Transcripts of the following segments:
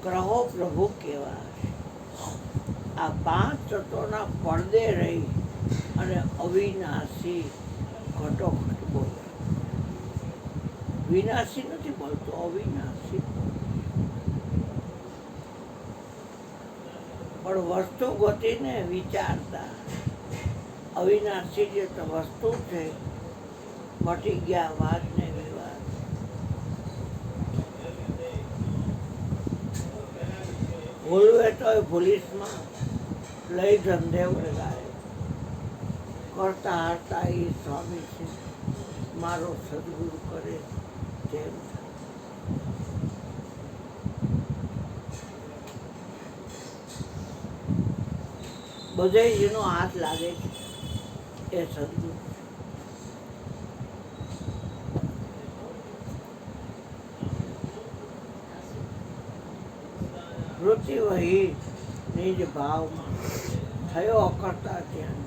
ગ્રહો પ્રભુ કેવા હશે. આ પાંચ તત્વોના પડદે રહી અને અવિનાશી ઘટોઘટ બોલે. વિનાશી નથી બોલતો, અવિનાશી. પણ વસ્તુ ગતિને વિચારતા અવિનાશી જે વસ્તુ છે, મટી ગયા વાદ ને વિવાદ. ભૂલવે તો ભૂલીસમાં લઈ ધંધે વળગાય. કરતા હારતા એ સ્વામી છે, મારો સદગુરુ કરે તેમ. બધે જેનો હાથ લાગે છે એ સદગુરુ. વૃત્તિ વહી નિજ ભાવમાં થયો અકર્તા ત્યાં.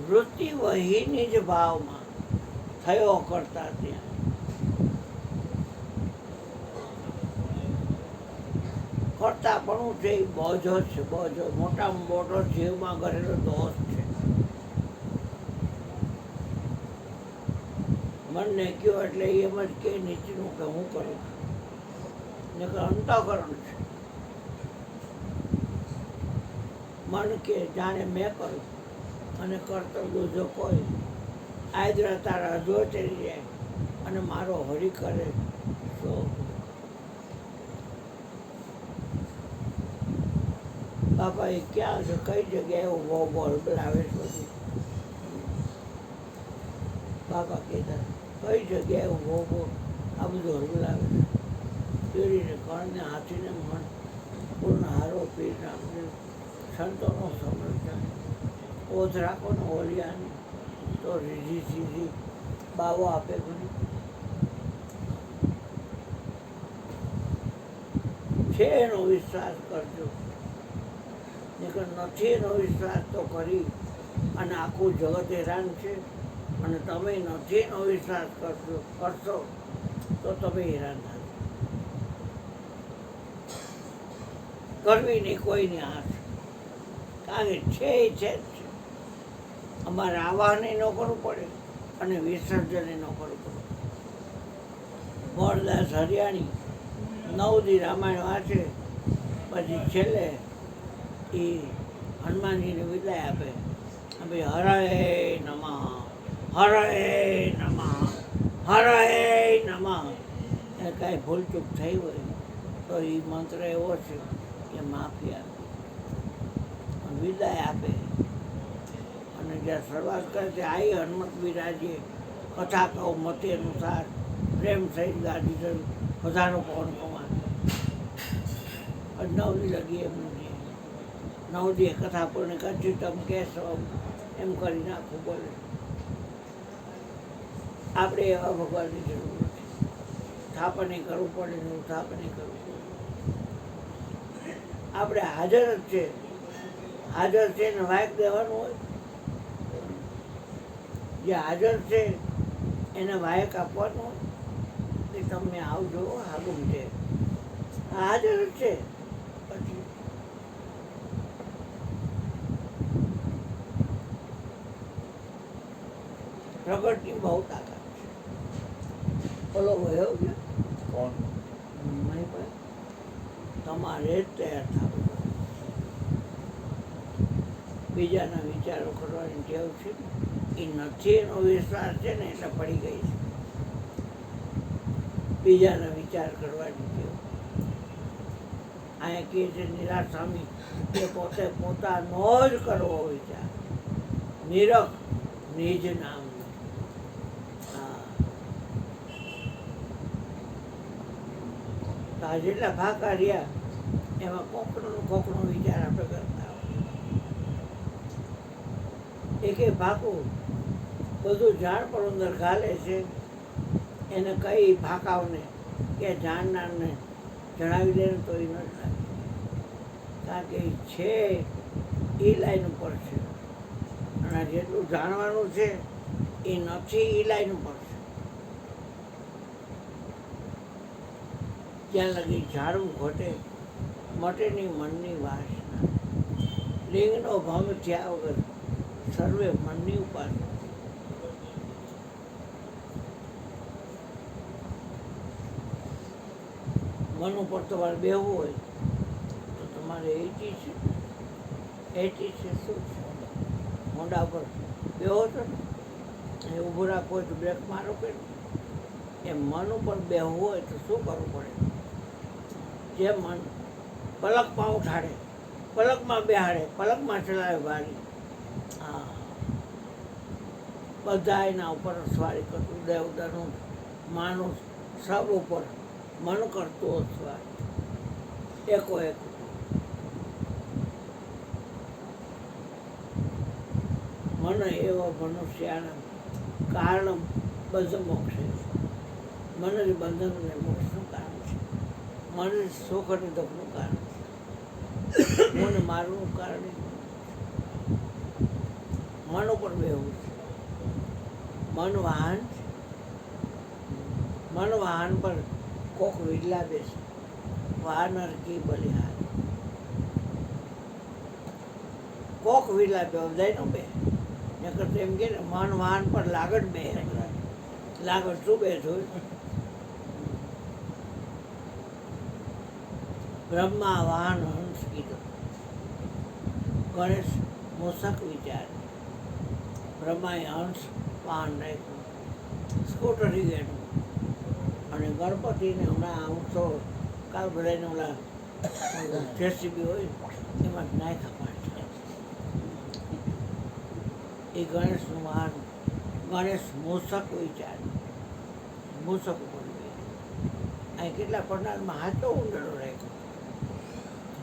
વૃત્તિ વહી નિજ ભાવમાં થયો કરતા ત્યાં. કરતા પણ છે એ બોજો છે, બોજો. મોટામાં મોટો જીવમાં કરેલો દોષ છે. મનને કયો એટલે એમ જ કે નીચેનું કે હું કરું છું. અંતઃકરણ છે. મન કે જાણે મેં કર્યું અને કરતો દૂજો કોઈ. આદરા તારા જો ચડી જાય અને મારો હરી કરે તો. બાપા એ ક્યાં છે, કઈ જગ્યાએ ઉભો બોલ બોલાવે છે બધું. બાપા કહેતા કઈ જગ્યાએ ઉભો ઉભો આ બધું હરબલાવે છે. પીડીને કણને હાથીને મન પૂર્ણ હારો પીર રામદેવ સંતોનો સમર્થન. ઓધ રાખો ને ઓલિયાની તો રીધી સીધી બાવો આપે ઘણી. છે એનો વિશ્વાસ કરજો, નહીંતર નથી એનો વિશ્વાસ તો કરી અને આખું જગત હેરાન છે. અને તમે નથી એનો વિશ્વાસ કરશો તો તમે હેરાન થશો. કરવી નહીં કોઈની આશ, કારણ કે છે એ છે જ છે. અમારે આવાહને ન કરવું પડે અને વિસર્જને ન કરવું પડે. મોરદાસ હરિયાણી 9 દી રામાયણ વાંચે, પછી છેલ્લે એ હનુમાનજીને વિદાય આપે. ભાઈ હરએ નમઃ, હરએ નમઃ, હરએ નમઃ. એ કાંઈ ભૂલચૂક થઈ હોય તો એ મંત્ર એવો છે કે માફી આપે, વિદાય આપે. અને જ્યાં શરૂઆત કરે છે આઈ હનુમત બિરાજીએ, કથા કહો મતે અનુસાર, પ્રેમ સહિત ગાદી થયું વધારો પવન કમાન. 9 દી લગી એમનું 9 દી કથા પૂર્ણ કરશું તમે કહેશો એમ કરી નાખવું બોલે. આપણે એવા ભગવાનની જરૂર નથી. સ્થાપને કરવું પડે ને સ્થાપને કરવું પડે. આપણે હાજર જ છે, હાજર છે ને વાયક દેવાનું હોય. જે હાજર છે એને વાયક આપવાનું હોય. એ તમે આવજો આગળ છે, હાજર જ છે. પછી પ્રગટની બહુ તાકાત છે. બોલો વયો ગયો કોણ? તમારે જ તૈયાર થવું. બીજાના વિચારો કરવાની ટેવ છે, એ નથી એનો વિશ્વાસ છે ને એટલે પડી ગઈ છે. બીજાના વિચાર કરવાની ટેવ. અહીંયા કહે છે નિરાશ સ્વામી કે પોતે પોતાનો જ કરવો વિચાર, નિરખ નિજ નામ. આ જેટલા ભાકા રહ્યા એમાં કોકનો વિચાર આપણે કરતા હોય. એકે ભાકું બધું ઝાડ પર અંદર ઘાલે છે. એને કઈ ભાકાવને કે જાણનારને જણાવી દે તો એ ન થાય. કારણ કે છે એ લાઈન ઉપર છે. અને જેટલું જાણવાનું છે એ નથી એ લાઈન ઉપર છે. ત્યાં લગી ઝાડવું ઘટે મટેની મનની વાસના. લિંગનો ભંગ થયા વગર સર્વે મનની ઉપાસના. મન ઉપર તમારે બેહવું હોય તો તમારે એટી છે શું છે મોઢા પર બેહો છો ને એ ઊભું રાખવું હોય તો બ્રેક મારો કે એ મન ઉપર બેહવું હોય તો શું કરવું પડે? જે મન પલકમાં ઉઠાડે, પલકમાં બેહાડે, પલકમાં ચલાવે ગાડી, હા બધા એના ઉપર સવારી કરતું ઉદય ઉદયનું માણસ સબ ઉપર મન કરતું સવાર એકો એક. મન એવો મનુષ્યના કારણ બંધ મોક્ષે. મન જ બંધન અને મોક્ષનું કારણ છે. મન જ સુખ અને દુઃખનું કારણ છે. મને મારનું કારણ મન ઉપર બેહવું છે. મન વાહન છે. મન વાહન પર કોક વિરલા બેસે, વાહન કી બલિહાર. કોક વિરલા બે બધાય નો બે નકર એમ કે મન વાહન પર લાગડ બે, લાગડ શું બે જોયું? બ્રહ્મા વાહન હંસ કીધો, ગણેશ મૂષક વિચાર. બ્રહ્માએ હંસ વાહન રાખ્યું, સ્કૂટરી ગયેલું, અને ગણપતિને હમણાં ઉત્સવ કાલ બધાને ઓલા જેસીબી હોય એમાં નાખ્યા પાણી. એ ગણેશનું વાહન, ગણેશ મૂષક વિચાર, મૂષક ઉપર અહીં કેટલા પંડાલમાં હાથો ઊંડળો રાખ્યો.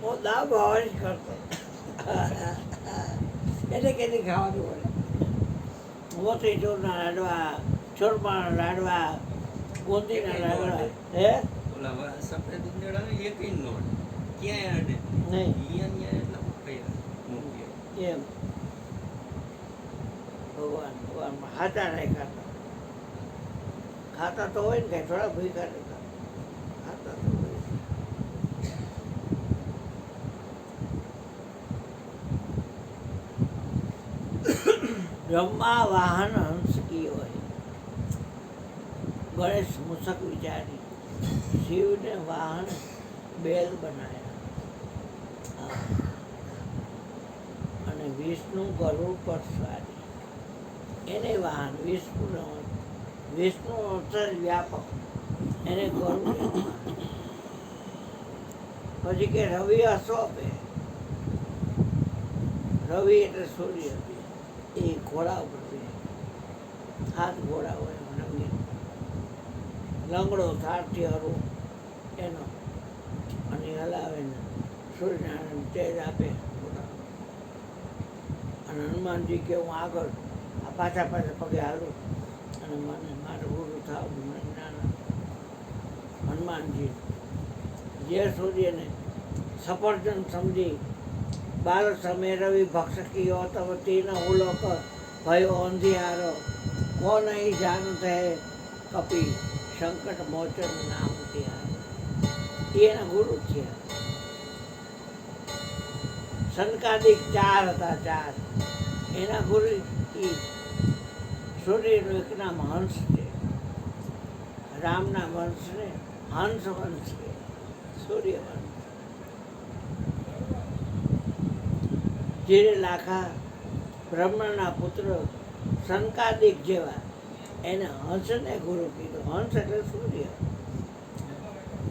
હું દા ભાવ જ કરતો એટલે કેથી ખાવાનું પડે. મોતી ચોરના લાડવા, ચોરમાના લાડવા, ગોંદીના લાડવા. હે ઓલા સફેદ ઉંદેડા ને એક નો ક્યાંય અડે નહીં અહીંયા એટલા મૂકી એમ ભગવાન ભગવાનમાં હાથા રાખ્યા હતા. ખાતા તો હોય ને કઈ થોડા ભૂખા રહેતા, ખાતા તો હોય. બ્રહ્મા વાહન હંસ કી હોય, ગણેશ મૂષક વિચારી, શિવને વાહન બેલ બનાયા, અને વિષ્ણુ ગરુડ પર સ્વારી. એને વાહન વિષ્ણુ અવતાર વ્યાપક, એને ગરુડ. પછી કે રવિ અશોપે, રવિ એટલે સૂર્ય, એ ઘોડા ઉપર બે, હાથ ઘોડા હોય રંગીન, લંગડો થાળથી હરું એનો, અને હલાવે ને સૂર્યનારાયણ તેજ આપે ઘોડા. અને હનુમાનજી કે હું આગળ આ પાછા પગે હાલું અને મને મારે ગુરુ થાવ મને જ્ઞાન. હનુમાનજી જે સૂર્યને સફરજન સમજી બાલ સમય રવિ ભક્ષકીયો તવ તીન ઉલોક ભયો અંધિયારો કો નહીં જાનત હે કપિ સંકટ મોચન નામ તિહાર. એના ગુરુ થયા. સનકાદિક 4 હતા, 4 એના ગુરુ. સૂર્યનું એક નામ હંસ છે, રામના વંશને હંસ વંશ છે, સૂર્ય વંશ. ધીરે લાખા બ્રહ્મના પુત્ર સનકાદિક જેવા એને હંસને ગુરુ કીધો. હંસ એટલે સૂર્ય.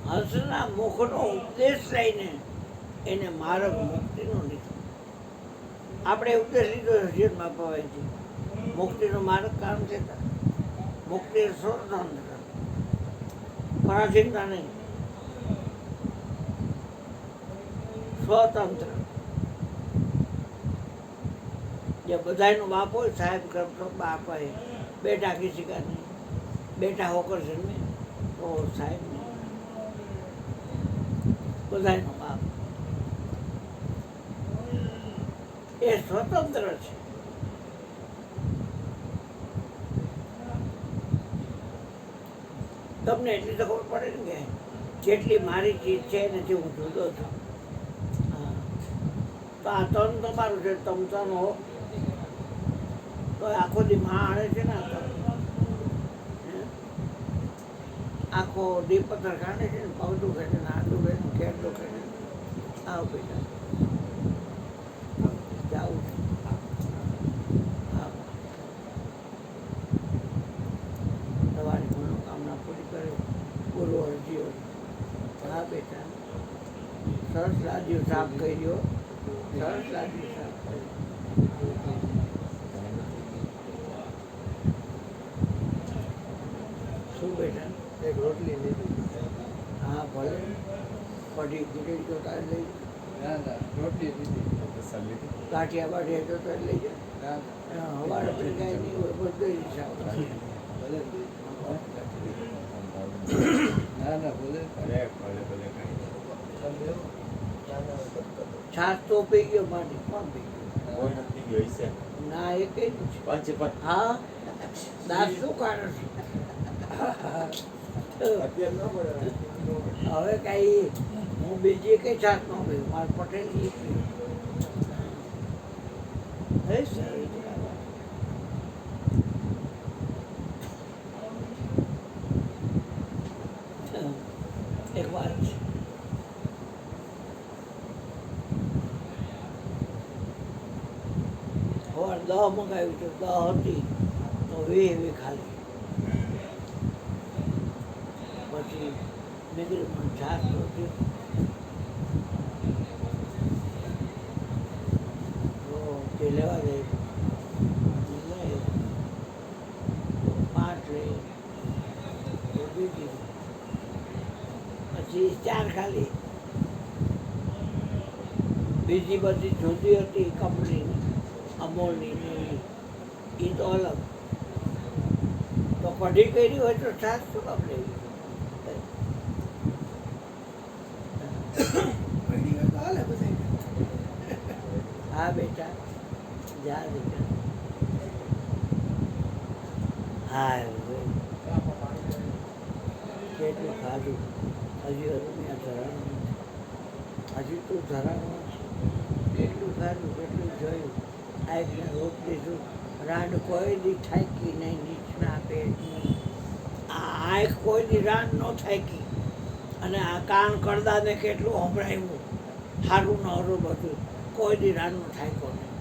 હંસના મુખનો ઉપદેશ લઈને એને માર્ગ મુક્તિનો લીધો. આપણે ઉપદેશ લીધો જીવનમાં પવાયથી મુક્તિનો માર્ગ કામ છે. મુક્તિ સ્વતંત્ર, પરાધીનતા નહીં, સ્વતંત્ર. જે બધાનું બાપ હોય, સાહેબ કરતો બાપ હોય, બેટા કિસી કા નહીં, બેટા હોકર જન્મે તો સાહેબ નહીં, બધાનો બાપ. એ સ્વતંત્ર છે. તમને એટલી તો ખબર પડે ને કે જેટલી મારી ચીજ છે એનાથી હું જુદો છું. હા તો આ તન તમારું છે, તમ તન હો તો આખો દી માણે છે ને આ તન. હે? આખો દી પથ્થર ખાંડે છે ને, પગ દુખે છે ને, હાથ દુખે છે ને, ખેર દુખે છે. આવ બેટા જાવું છે. હા તમારી મનોકામના પૂરી કરે બોલો અરજીઓ. હા બેટા સરસ લાદ્યું સાફ કર્યો, સરસ લાદ્યું સાફ કર્યું. શું બેટા? એક રોટલી લીધી. હા ભલે કઢી ખીચડી તો તારે લઈ ના ના રોટલી લીધી. ગાંઠિયા બાઠિયા તો તારે લઈ જાય. ના હવારે પછી કાંઈ નહીં હોય, બધું હિસાબ. ભલે ના ના ભલે ભલે ભલે ભલે કઈ છાશ તો પી ગયો મારી, કોણ પી ગયો? કોઈ નથી ગયો હશે. ના એ કઈ નથી. પાંચે પાંચ હા દાસ શું કારણ છે? અત્યારે ન પડે. હવે કઈ હું બીજી કઈ છાશ ન પીવું, મારે પટેલ એ પીવું. હે સારી એક વાત છે. સવાર 10 મંગાવ્યું તો 10 હતી તો 20 ખાલી. પછી મેં કીધું મને છાશ નહોતી તો તે લેવા જાય. લઈ 5 લઈ તો બીજી પછી 4 ખાલી. બીજી બધી જુદી હતી કંપનીની, અમૂલની ને એની, એ તો અલગ. તો કઢી કરી હોય તો છાશ શું કામ લેવી? ઘડી વાર તો હાલે બધાય. હા બેટા જા બેટા. હા કેટલું ખાધું હજી ત્યાં ધરાણું નથી. હજી તું ધરાણું છે. કેટલું ખાધું કેટલું જોયું. આઈને રોપ દીધું. રાંડ કોઈ દી થાકી નહીં નીચના પેટની. આ આંખ કોઈ દી રાંડ ન થાકી. અને આ કાન કરદાને કેટલું સંભળાયું, સારું ને હરું બધું, કોઈ દી રાંડનું થાક્યો નહીં.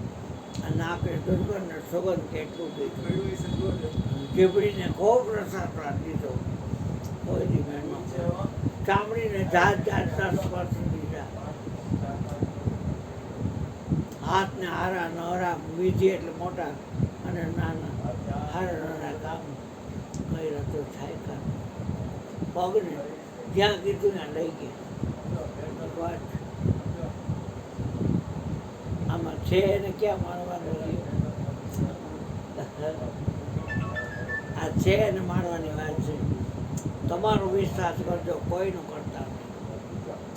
આ નાકે દુર્ગંધ ને સુગંધ કેટલું દીધું. જીભડીને ખૂબ રસાસ્વાદ દીધો, કોઈ દી મેળમાં. ચામડીને જાત જાતના સ્પર્શ દીધા. હાથને હારા નહરા વિધિ એટલે મોટા અને નાના હારા નાના કામ કર્યા તો થાય કામ. પગને જ્યાં કીધું ત્યાં લઈ ગયા. વાત આમાં છે એને ક્યાં માણવાનું રહ્યું? આ છે એને માણવાની વાત છે. તમારો વિશ્વાસ કરજો, કોઈનો કરતા નહીં.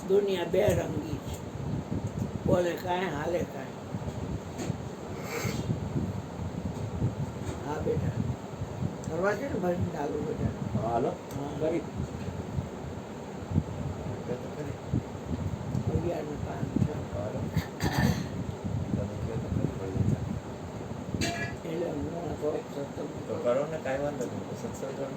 દુનિયા બે રંગી છે, બોલે કાંઈ હાલે કાંઈ. હા બેટા કરવા છે ને ભરીને ચાલુ બેટા. હાલો હા કરી 11 ને 5 હાલો એટલે હમણાં થોડોક સત્સંગ તો કરો ને કાંઈ વાંધો નહીં. સત્સંગ કરો.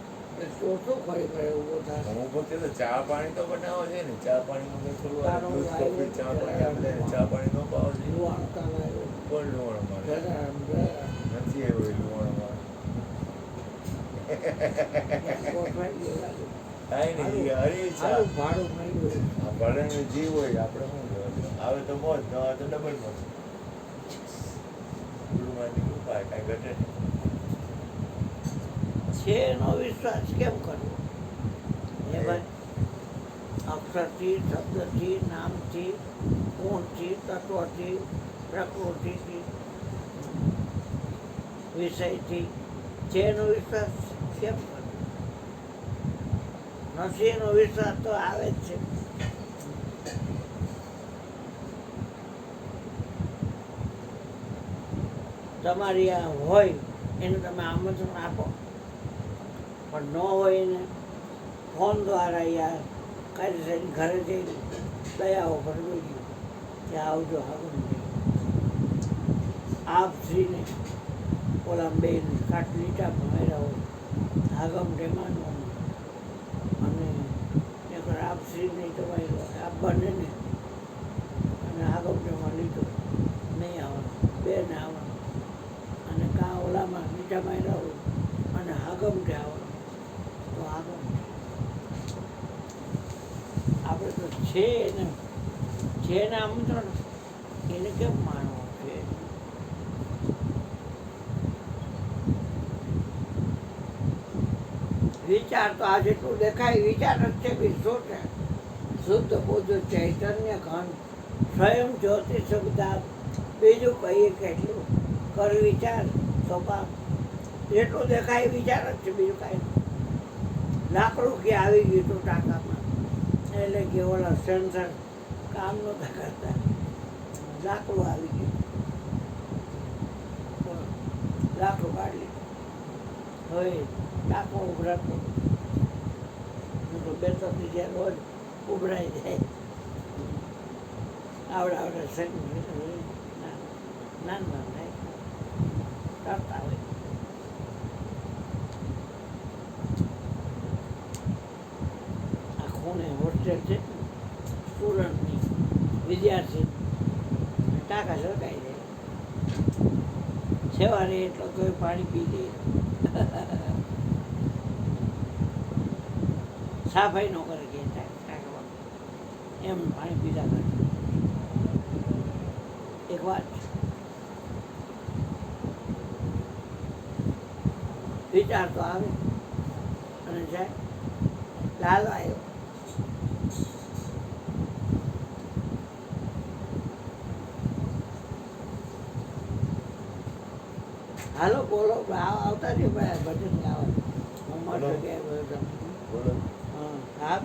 શું ખરી કરે ઊભો થાય. હું પોતે તો ચા પાણી તો બનાવો છે ને. ચા પાણીમાં કંઈ થોડું તારો દૂધ આવ્યો કોફી ચા પાણી આપણે ચા પાણી ન પાવો છે. લુવાણ કામ આવ્યો. કોણ લુવાણ મારે જરા જરા નથી આવ્યો એ લુવાણ મારે. ગોઠવાઈ ગયો લાગે. કાંઈ નહીં હરી ચા સારું ભાડું મળ્યું. આ ભણેનું જીવ હોય આપણે શું કહેવાય. આવે તો મોજ ન આવે તો ડબલ મોજ. ગુરુમાંથી કૃપા કાંઈ ઘટે નહીં. છે એનો વિશ્વાસ કેમ કરવો? એ ભાઈ અક્ષરથી, શબ્દથી, નામથી, ગુણથી, તત્વથી, પ્રકૃતિથી, વિષયથી છે એનો વિશ્વાસ કેમ કરવો? નથી એનો વિશ્વાસ તો આવે જ છે. તમારી આ હોય એને તમે આમંત્રણ આપો, પણ ન હોય એને ફોન દ્વારા યાર કાયદેસરની ઘરે જઈને દયાઓ ભરવી કે આવજો આગળ આપ શ્રીને ઓલા બેન કાટલીટા ભણાવ્યા હોય આગમ ટેમાનું અને એકવાર આપ શ્રીને તમારી આપ બંનેને અને આગમ ટેમાં લીધો નહીં આવવાનું બેને આવવાનું અને કાં ઓલામાં મીઠા માર્યા હોય અને આગમટે આવવાનું તો આગમ આપણે તો છે ને આમંત્રણ એને કેમ માનવું છે વિચાર તો આ જેટલું દેખાય વિચાર જ છે બી શું છે શુદ્ધ બુદ્ધ ચૈતન્ય ઘન સ્વયં જ્યોતિ સુખદાર બીજું કહીએ કેટલું કર વિચાર તો પાપ જેટલું દેખાય વિચાર જ છે બીજું કાંઈ લાકડું કે આવી ગયું તું ટાંકામાં એટલે કે ઓલા સેન્સર કામ નહોતા કરતા લાકડું આવી ગયું લાકડું કાઢી લીધું હવે ટાંકો ઉભરાતો હું તો બે ત્રણ જ્યાં રોજ ઉભરાઈ જાય આવડા નાના થાય કરતા હોય આ ખૂણે હોસ્ટેલ છે સ્ટુડન્ટની વિદ્યાર્થી ટાંકા સરકાઈ જાય સવારે એટલો તો પાણી પી દે સાફાઈ ન કરે કે ટાંકામાં એમ પાણી પીધા કરે એક વાત વિચાર તો આવે અને જાય લાલ આવ્યો હાલો બોલો આવતા જ ભજન ગાવા હું બોલો. મસ્ત ગયા બોલો હા